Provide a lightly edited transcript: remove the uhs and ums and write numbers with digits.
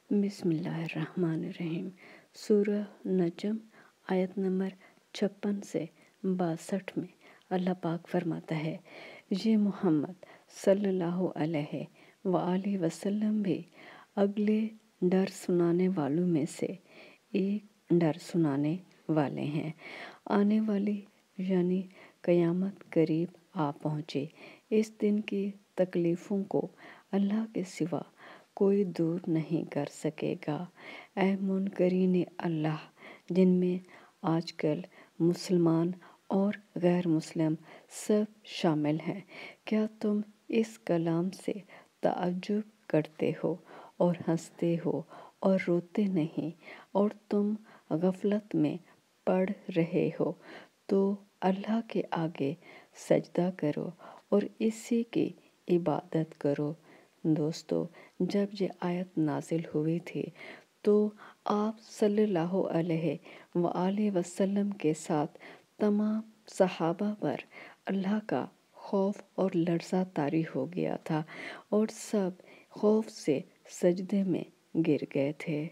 بسم اللہ الرحمن الرحیم۔ سورہ نجم آیت نمبر 56 سے 62 میں اللہ پاک فرماتا ہے، یہ محمد صلی اللہ علیہ وآلہ وسلم بھی اگلے ڈر سنانے والوں میں سے ایک ڈر سنانے والے ہیں۔ آنے والی یعنی قیامت قریب آ پہنچی۔ اس دن کی تکلیفوں کو اللہ کے سوا کوئی دور نہیں کر سکے گا۔ اے منکرین اللہ، جن میں آج کل مسلمان اور غیر مسلم سب شامل ہیں، کیا تم اس کلام سے تعجب کرتے ہو اور ہنستے ہو اور روتے نہیں، اور تم غفلت میں پڑ رہے ہو تو اللہ کے آگے سجدہ کرو اور اسی کی عبادت کرو۔ دوستو، جب یہ آیت نازل ہوئی تھی تو آپ صلی اللہ علیہ وآلہ وسلم کے ساتھ تمام صحابہ پر اللہ کا خوف اور لرزہ طاری ہو گیا تھا اور سب خوف سے سجدے میں گر گئے تھے۔